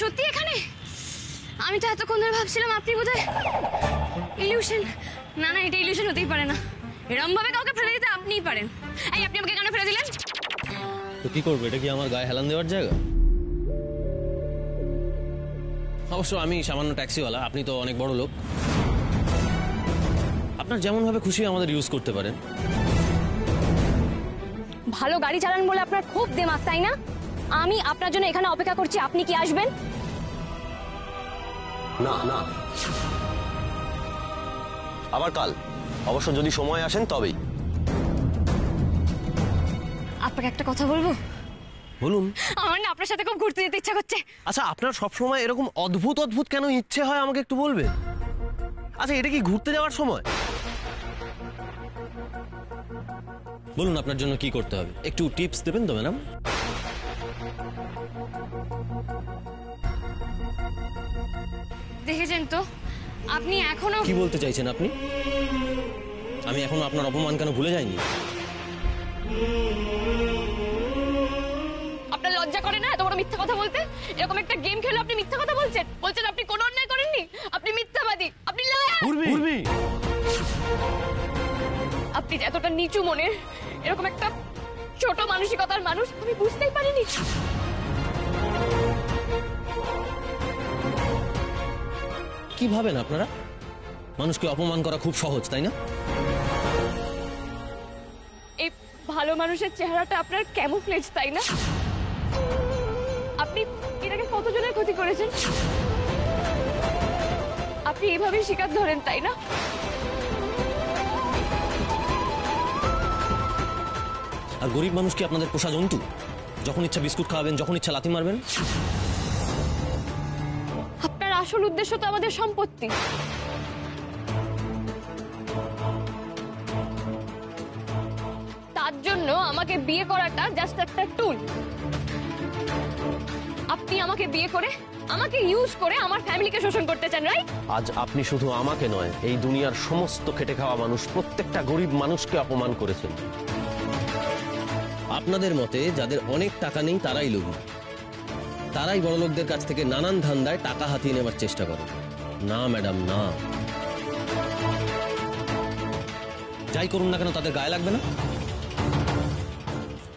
সত্যি এখানে? আমি তো এতক্ষণ ধরে ভাবছিলাম আপনি বোধহয় ইলিউশন। না না, এটা ইলিউশন হতেই পারে না। এরকম ভাবে কাউকে ফেলে দিতে আপনিই পারেন। এই আপনি আমাকে কেন ফেলে দিলেন? তো কি করবো, এটা কি আমার গায়ে হেলান দেওয়ার জায়গা? অবশ্য আমি সামান্য ট্যাক্সিওয়ালা, আপনি তো অনেক বড় লোক। আপনার যেমন ভাবে খুশি আমাদের ইউজ করতে পারেন। ভালো গাড়ি চালান বলে আপনার খুব দেমাগ, তাই না? আমি আপনার জন্য এখানে অপেক্ষা করছি, আপনি কি আসবেন? না না, আবার কাল অবশ্য যদি সময় আসেন তবেই। আপনাকে একটা কথা বলবো? বলুন। আমার না আপনার সাথে খুব ঘুরতে যেতে ইচ্ছা করছে। আচ্ছা, আপনার সবসময় এরকম অদ্ভুত অদ্ভুত কেন ইচ্ছে হয় আমাকে একটু বলবেন? আচ্ছা, এটা কি ঘুরতে যাওয়ার সময়? বলুন আপনার জন্য কি করতে হবে, একটু টিপস দেবেন তো ম্যাডাম? দেখেছেন তো, আপনি এখনো কি বলতে চাইছেন আপনি? আমি এখনো আপনার অপমান কেন ভুলে যাইনি? আপনার লজ্জা করে না এত বড় মিথ্যা কথা বলতে? এরকম একটা গেম খেলে আপনি মিথ্যা কথা বলছেন? বলছেন আপনি কোনো অন্যায় করেননি? আপনি মিথ্যাবাদী, আপনি লায়ার। উর্মি, আপনি যে এতটা নিচু মনের, এরকম একটা ছোট মানসিকতার মানুষ আমি বুঝতেই পারিনি। কি ভাবেন আপনারা? মানুষকে অপমান করা খুব সহজ, তাই না? এই ভালো মানুষের চেহারাটা আপনার ক্যামোফ্লেজ, তাই না? আপনি এটাকে কতজনের ক্ষতি করেছেন? আপনি এইভাবেই শিকার ধরেন, তাই না? আর গরিব মানুষ কি আপনাদের পোষা জন্তু? যখন ইচ্ছা বিস্কুট খাওয়াবেন, যখন ইচ্ছা লাথি মারবেন। আপনার আসল উদ্দেশ্য তো আমাদের সম্পত্তি। তার জন্য আমাকে বিয়ে করাটা জাস্ট একটা টুল। আপনি আমাকে বিয়ে করে, আমাকে ইউজ করে আমার ফ্যামিলিকে শোষণ করতে চান, রাইট? আজ আপনি শুধু আমাকে নয়, এই দুনিয়ার সমস্ত খেটে খাওয়া মানুষ, প্রত্যেকটা গরিব মানুষকে অপমান করেছেন। আপনাদের মতে যাদের অনেক টাকা নেই তারাই লোভী, তারাই বড়লোকদের কাছ থেকে নানান ধান্দায় টাকা হাতিয়ে নেবার চেষ্টা করে। না ম্যাডাম, না। যাই করুন না কেন তাদের গায়ে লাগবে না।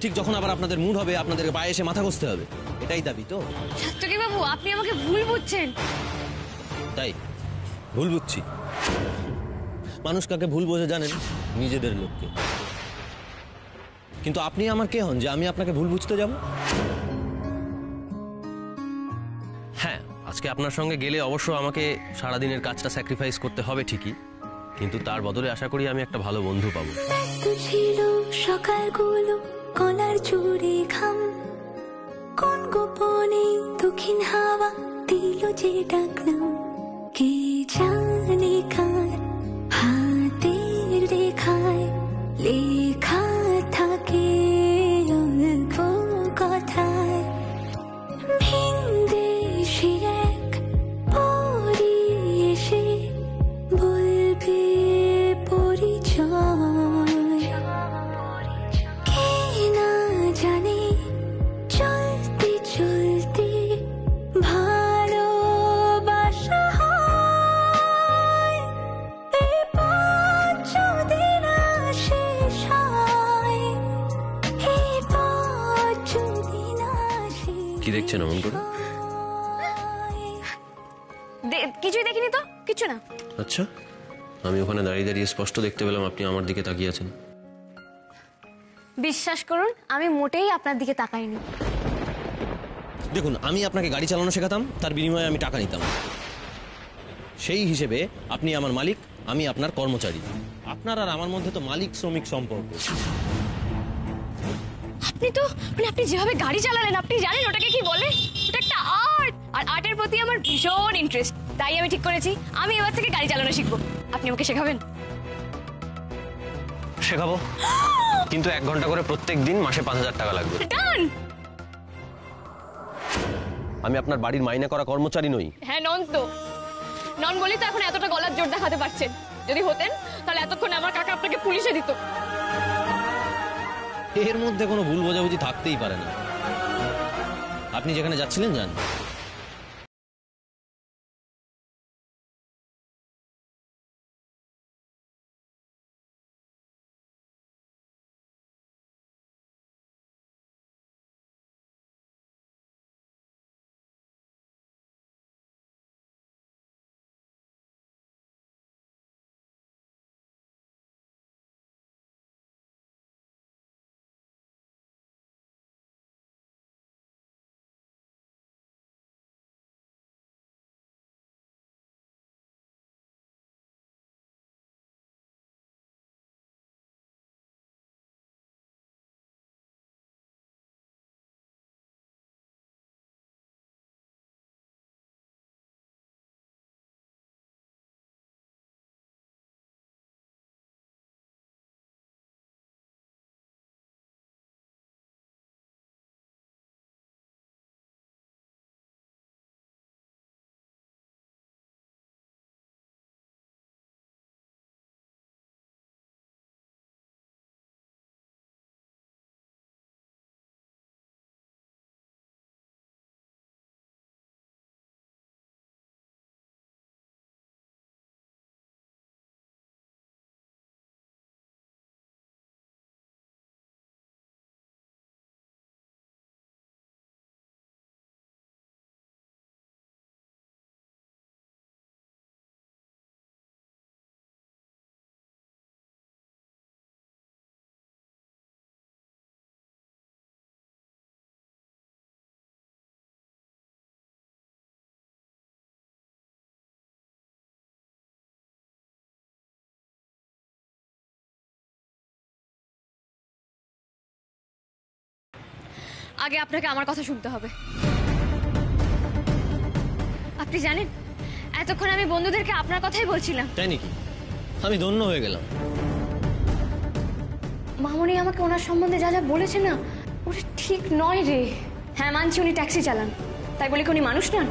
ঠিক যখন আবার আপনাদের মুড হবে, আপনাদের পায়ে এসে মাথা ঘষতে হবে। এটাই দাবি তো? সাত্যকী বাবু, আপনি আমাকে ভুল বুঝছেন। তাই ভুল বুঝছি? মানুষ কাকে ভুল বোঝে জানেন? নিজেদের লোককে। কিন্তু আপনি আমার কে হন যে আমি আপনাকে ভুল বুঝতে যাব? হ্যাঁ, আজকে আপনার সঙ্গে গেলে অবশ্য আমাকে সারাদিনের কাজটা স্যাক্রিফাইস করতে হবে ঠিকই, কিন্তু তার বদলে আশা করি আমি একটা ভালো বন্ধু পাবো। ছিল সকালগুলো কলার জুড়ে ঘাম, কোন গোপনে দক্ষিণ হাওয়া দিল যে ডাকনাম, কে জানে কার হাতের রেখায় লেখা থাকে অল্প কথায়। ভিনদেশে এক পরি এসে বলবে পরিচয়, কে না জানে চলতে চলতে ভালোবাসা হয়। এই পথ যদি না শেষ হয়, এই পথ যদি না শেষ। কি দেখছেন অমন করে? কিছুই দেখিনি তো, কিছু না। আচ্ছা, আমি ওখানে দাঁড়িয়ে দাঁড়িয়ে স্পষ্ট দেখতে পেলাম আপনি আমার দিকে তাকিয়ে আছেন। বিশ্বাস করুন, আমি মোটেই আপনার দিকে তাকাইনি। দেখুন, আমি আপনাকে গাড়ি চালানো শেখাতাম, তার বিনিময়ে আমি টাকা নিতাম। সেই হিসেবে আপনি আমার মালিক, আমি আপনার কর্মচারী। আপনার আর আমার মধ্যে তো মালিক শ্রমিক সম্পর্ক। আপনি তো আপনি যেভাবে গাড়ি চালালেন, আপনি জানেন ওটাকে কি বলে? ওটা একটা আর্ট, আর আর্টের প্রতি আমার ভীষণ ইন্টারেস্ট। তাই আমি ঠিক করেছি আমি এবার থেকে গাড়ি চালানো শিখবো। আপনি আমাকে শেখাবেন? শেখাবো, কিন্তু 1 ঘন্টা করে প্রত্যেক দিন, মাসে 5000 টাকা লাগবে। ডান। আমি আপনার বাড়ির মাইনে করা কর্মচারী নই। হ্যাঁ, নন তো। নন বলি তো এখন এতটা গলার জোর দেখাতে পারছেন। যদি হতেন তাহলে এতক্ষণ আমার কাকা আপনাকে পুলিশে দিত। এর মধ্যে কোনো ভুল বোঝাবুঝি থাকতেই পারে না। আপনি যেখানে যাচ্ছিলেন যান, আগে আপনাকে আমার কথা শুনতে হবে। আপনি জানেন এতক্ষণ আমি বন্ধুদেরকে আপনার কথাই বলছিলাম। তাই নাকি? আমি ধন্য হয়ে গেলাম। মামনি আমাকে ওনার সম্বন্ধে যা যা বলেছে না, ওটা ঠিক নয় রে। হ্যাঁ মানছি উনি ট্যাক্সি চালান, তাই বলে কি উনি মানুষ নন?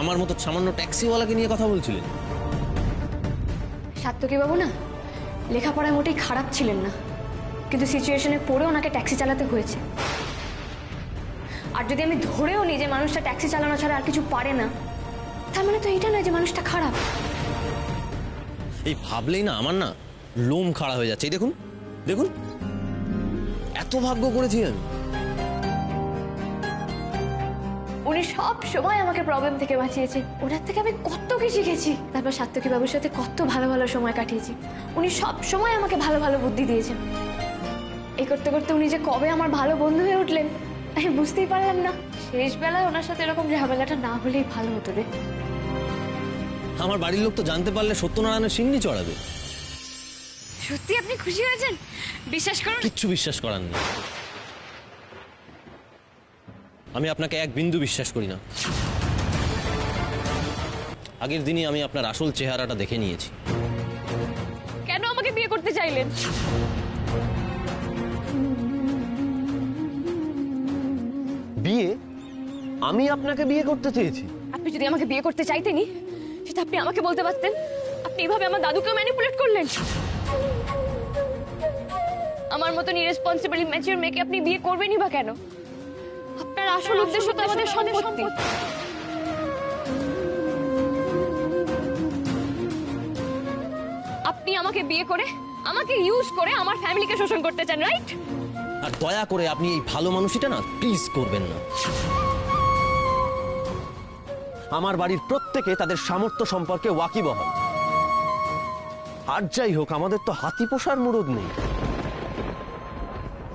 আমার মতো সামান্য ট্যাক্সিওয়ালাকে নিয়ে কথা বলছিলেন? সাত্তকী বাবু না লেখাপড়ায় মোটেই খারাপ ছিলেন না, কিন্তু সিচুয়েশনে পড়ে ওনাকে ট্যাক্সি চালাতে হয়েছে। আর যদি আমি ধরেও নিই যে মানুষটা ট্যাক্সি চালানো ছাড়া আর কিছু পারে না, তার মানে তো এটা নয় যে মানুষটা খারাপ। এই ভাবলেই না আমার না লোম খাড়া হয়ে যাচ্ছে। এই দেখুন দেখুন, এত ভাগ্য করেছি আমি। উনি সব সময় আমাকে প্রবলেম থেকে বাঁচিয়েছে, ওনার থেকে আমি কত কি শিখেছি। তারপর সাত্তকী বাবুর সাথে কত ভালো ভালো সময় কাটিয়েছি। উনি সব সময় আমাকে ভালো ভালো বুদ্ধি দিয়েছেন। এই করতে করতে উনি যে কবে আমার ভালো বন্ধু হয়ে উঠলেন আমি বুঝতেই পারলাম না। শেষ বেলায় ওনার সাথে এরকম ঝামেলাটা না হলেই ভালো হতো রে। আমার বাড়ির লোক তো জানতে পারলে সত্যনারায়ণের সিংড়ি চড়াবে। সত্যি আপনি খুশি হয়েছেন? বিশ্বাস করুন কিচ্ছু বিশ্বাস করার নেই। আমি আপনাকে এক বিন্দু বিশ্বাস করি না। আগের দিনই আমি আপনার আসল চেহারাটা দেখে নিয়েছি। কেন আমাকে বিয়ে করতে চাইলেন? বিয়ে? আমি আপনাকে বিয়ে করতে চেয়েছি? আপনি যদি আমাকে বিয়ে করতে চাইতেনই সেটা আপনি আমাকে বলতে পারতেন। আপনি এভাবে আমার দাদুকেও ম্যানিপুলেট করলেন। আমার মতন ইরেসপন্সিবল ম্যাচিউর মেয়েকে আপনি বিয়ে করবেনই বা কেন? আপনার আসল উদ্দেশ্য তো আমাদের সম্পত্তি। আপনি আমাকে বিয়ে করে আমাকে ইউজ করে আমার ফ্যামিলিকে শোষণ করতে চান, রাইট? আর দয়া করে আপনি এই ভালো মানুষটা না প্লিজ করবেন না। আমার বাড়ির প্রত্যেকে তাদের সামর্থ্য সম্পর্কে ওয়াকিবহাল। আর যাই হোক, আমাদের তো হাতি পোষার মুরদ নেই,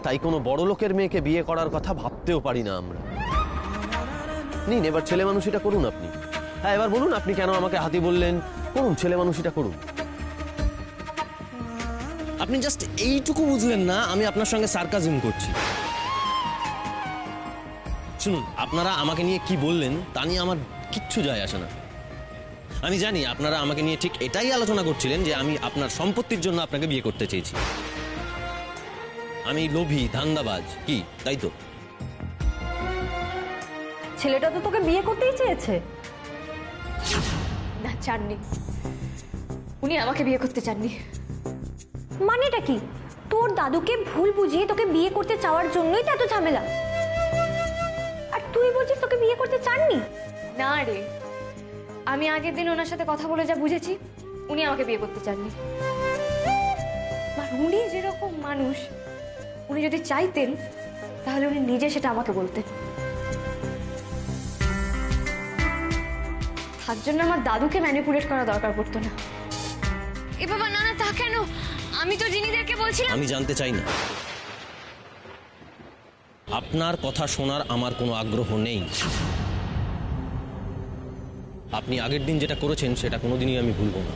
তাই কোনো বড় লোকের মেয়েকে বিয়ে করার কথা ভাবতেও পারি না আমরা। নিন, এবার ছেলে মানুষটা করুন আপনি। হ্যাঁ, এবার বলুন আপনি কেন আমাকে হাতি বললেন। করুন, ছেলে মানুষটা করুন। আপনি জাস্ট এইটুকু বুঝলেন না আমি আপনার সঙ্গে সার্কাজম করছি। শুনুন, আপনারা আমাকে নিয়ে কি বললেন তা নিয়ে আমার কিচ্ছু যায় আসে না। আমি জানি আপনারা আমাকে নিয়ে ঠিক এটাই আলোচনা করছিলেন যে আমি আপনার সম্পত্তির জন্য আপনাকে বিয়ে করতে চেয়েছি। আমি লোভী, ধান্দাবাজ, কি তাই তো? ছেলেটা তো তোকে বিয়ে করতেই চেয়েছে। না, চাননি। উনি আমাকে বিয়ে করতে চাননি। মানেটা কি? তোর দাদুকে ভুল বুঝিয়ে তোকে বিয়ে করতে চাওয়ার জন্যই তো এত ঝামেলা। আর তুই বলছিস তোকে বিয়ে করতে চাননি? না রে, আমি আগের দিন ওনার সাথে কথা বলে যা বুঝেছি উনি আমাকে বিয়ে করতে চাননি। আর উনি যেরকম মানুষ, উনি যদি চাইতেন তাহলে উনি নিজে সেটা আমাকে বলতেন। তার জন্য আমার দাদুকে ম্যানিপুলেট করা দরকার পড়তো না। এ বাবা, না না, তা কেন? আমি তো জিনিদেরকে বলছিলাম। আমি জানতে চাই না। আপনার কথা শোনার আমার কোনো আগ্রহ নেই। আপনি আগের দিন যেটা করেছেন সেটা কোনোদিনই আমি ভুলব না।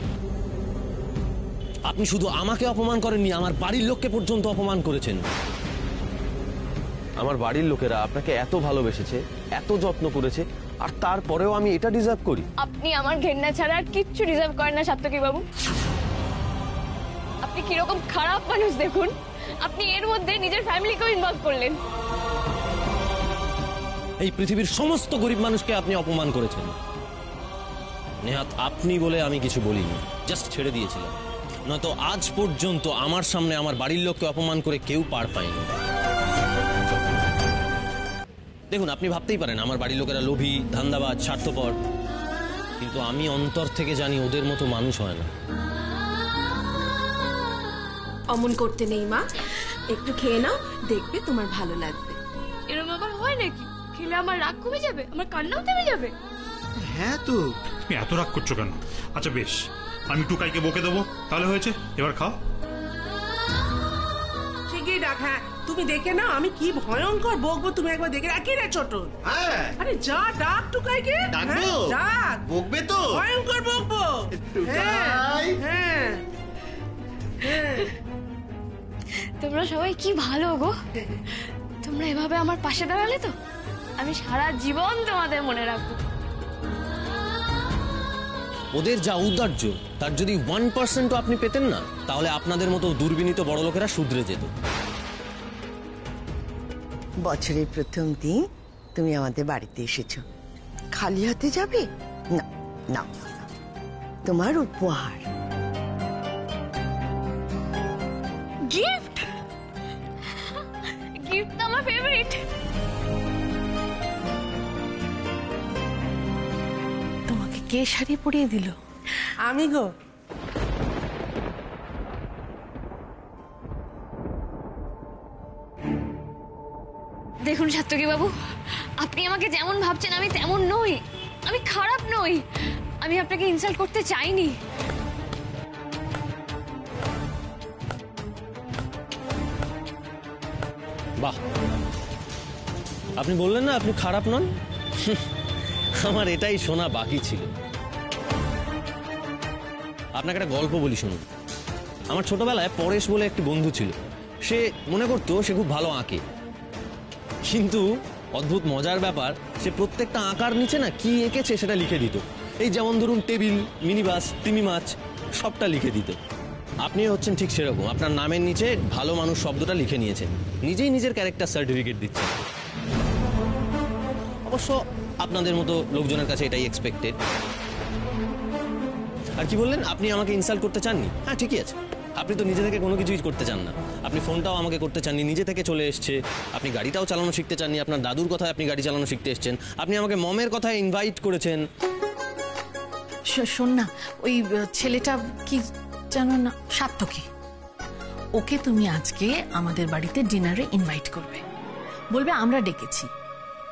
আপনি শুধু আমাকে অপমান করেননি, আমার বাড়ির লোককে পর্যন্ত অপমান করেছেন। আমার বাড়ির লোকেরা আপনাকে এত ভালোবেসেছে, এত যত্ন করেছে, আর তারপরেও আমি এটা ডিজার্ভ করি? আপনি আমার ঘেন্না ছাড়া আর কিচ্ছু ডিজার্ভ করেন না সাত্তকী বাবু। আপনি কিরকম খারাপ মানুষ দেখুন। আপনি এর মধ্যে নিজের ফ্যামিলিকেও ইনভলভ করলেন। এই পৃথিবীর সমস্ত গরিব মানুষকে আপনি অপমান করেছেন। নেহাত আপনি বলে আমি কিছু বলিনি, জাস্ট ছেড়ে দিয়েছিলাম। নয়তো আজ পর্যন্ত আমার সামনে আমার বাড়ির লোককে অপমান করে কেউ পার পায়নি। দেখুন, আপনি ভাবতেই পারেন আমার বাড়ির লোকেরা লোভী, ধান্দাবাজ, স্বার্থপর, কিন্তু আমি অন্তর থেকে জানি ওদের মতো মানুষ হয় না। অমন করতে নেই মা, একটু খেয়ে নাও, দেখবে তোমার ভালো লাগবে। এরকম আবার হয় নাকি? খেলে আমার রাগ কমে যাবে, আমার কান্নাও থেমে যাবে। হ্যাঁ তো, তুমি এত রাগ করছো কেন? আচ্ছা বেশ, আমি টুকাইকে বকে দেবো, তাহলে হয়েছে। এবার খাও। ঠিকই ডাক। হ্যাঁ, তুমি দেখে নাও আমি কি ভয়ঙ্কর বকবো, তুমি একবার দেখে রাখি রে ছোট। হ্যাঁ আরে যা, ডাক টুকাইকে। ডাকবো? হ্যাঁ, ডাক। বকবে তো? ভয়ঙ্কর বকবো। টুকাই। হ্যাঁ হ্যাঁ। তোমরা সবাই কি ভালো গো। তোমরা এভাবে আমার পাশে দাঁড়ালে তো আমি সারা জীবন তোমাদের মনে রাখবো। ওদের যা ঔদার্য তার যদি 1%ও আপনি পেতেন না, তাহলে আপনাদের মতো দুর্বিনীত বড় লোকেরা শুধরে যেত। বছরের প্রথম দিন তুমি আমাদের বাড়িতে এসেছো, খালি হাতে যাবে না? না, তোমার উপহার। গিফট? গিফট তো আমার ফেভারিট। তোমাকে কে শাড়ি পরিয়ে দিল? আমি গো। দেখুন সাত্তকী বাবু, আপনি আমাকে যেমন ভাবছেন আমি তেমন নই, আমি খারাপ নই, আমি আপনাকে ইনসাল্ট করতে চাইনি। বাহ, আপনি বললেন না আপনি খারাপ নন? আমার এটাই শোনা বাকি ছিল। আপনাকে একটা গল্প বলি শুনুন। আমার ছোটবেলায় পরেশ বলে একটি বন্ধু ছিল। সে মনে করতো সে খুব ভালো আঁকে, কিন্তু অদ্ভুত মজার ব্যাপার, সে প্রত্যেকটা আঁকার নিচে না কি এঁকেছে সেটা লিখে দিত। এই যেমন ধরুন টেবিল, মিনিবাস, তিমি মাছ, সবটা লিখে দিত। আপনি হচ্ছেন ঠিক সেরকম, আপনার নামের নিচে ভালো মানুষ শব্দটা লিখে নিয়েছেন, নিজেই নিজের ক্যারেক্টার সার্টিফিকেট দিচ্ছেন। অবশ্য আপনাদের মতো লোকজনের কাছে এটাই এক্সপেক্টেড। আর কি বললেন, আপনি আমাকে ইনসাল্ট করতে চাননি? হ্যাঁ ঠিকই আছে, আপনি তো নিজে থেকে কোনো কিছুই করতে চান না। আপনি ফোনটাও আমাকে করতে চাননি, নিজে থেকে চলে এসছে। আপনি গাড়িটাও চালানো শিখতে চাননি, আপনার দাদুর কথায় আপনি গাড়ি চালানো শিখতে এসছেন। আপনি আমাকে মমের কথায় ইনভাইট করেছেন। শোন না, ওই ছেলেটা কি জানো না, সাত্তকী, ওকে তুমি আজকে আমাদের বাড়িতে ডিনারে ইনভাইট করবে, বলবে আমরা ডেকেছি,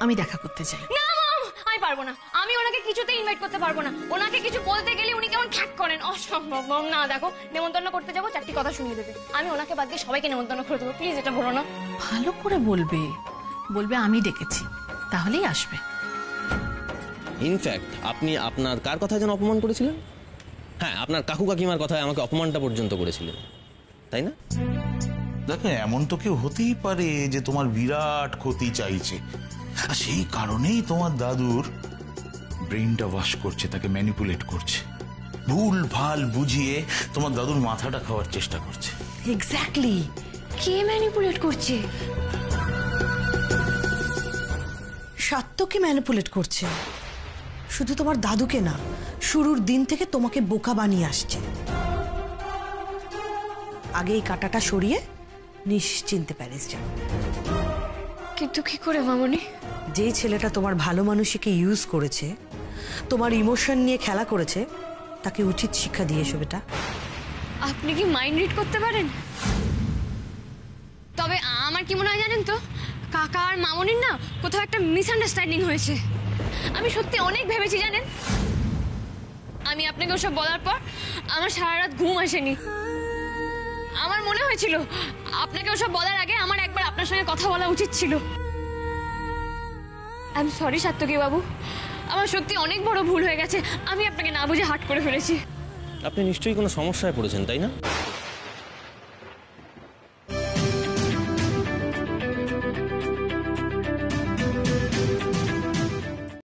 আমি দেখা করতে চাই। না মম, আমি পারবো না, আমি ওনাকে কিছুতে ইনভাইট করতে পারবো না। ওনাকে কিছু বলতে গেলে উনি কেমন খ্যাক করেন, অসম্ভব মম। না দেখো, নেমন্তন্ন করতে যাবো, চারটি কথা শুনিয়ে দেবে, আমি ওনাকে বাদ দিয়ে সবাইকে নেমন্তন্ন করে দেবো। প্লিজ এটা বলো না। ভালো করে বলবে, বলবে আমি ডেকেছি, তাহলেই আসবে। ইনফ্যাক্ট আপনি আপনার কার কথায় যেন অপমান করেছিলেন? হ্যাঁ, আপনার কাকু কাকিমার কথায় আমাকে অপমানটা পর্যন্ত করেছিলেন, তাই না? দেখো, এমন তো কেউ হতেই পারে যে তোমার বিরাট ক্ষতি চাইছে, আর সেই কারণেই তোমার দাদুর ব্রেনটা ওয়াশ করছে, তাকে ম্যানিপুলেট করছে, ভুল ভাল বুঝিয়ে তোমার দাদুর মাথাটা খাওয়ার চেষ্টা করছে। এক্স্যাক্টলি। কে ম্যানিপুলেট করছে? সাত্তকী ম্যানিপুলেট করছে, শুধু তোমার দাদুকে না, শুরুর দিন থেকে তোমাকে বোকা বানিয়ে আসছে। আগে এই কাঁটাটা সরিয়ে নিশ্চিন্তে প্যারিস যাও। কিন্তু কি করে মামনি? যে ছেলেটা তোমার ভালো মানুষকে ইউজ করেছে, তোমার ইমোশন নিয়ে খেলা করেছে, তাকে উচিত শিক্ষা দিয়ে এসো বেটা। আপনি কি মাইন্ড রিড করতে পারেন? তবে আমার কি মনে হয় জানেন তো, কাকা আর মামনির না কোথাও একটা মিসআন্ডারস্ট্যান্ডিং হয়েছে। আমি সত্যি অনেক ভেবেছি জানেন, আমি আপনাকে ওসব বলার পর আমার সারা রাত ঘুম আসেনি। আমার মনে হয়েছিল আপনাকে ওসব বলার আগে আমার একবার আপনার সঙ্গে কথা বলা উচিত ছিল। আই এম সরি সাত্তকী বাবু, আমার সত্যি অনেক বড় ভুল হয়ে গেছে, আমি আপনাকে না বুঝে হার্ট করে ফেলেছি। আপনি নিশ্চয়ই কোনো সমস্যায় পড়েছেন, তাই না?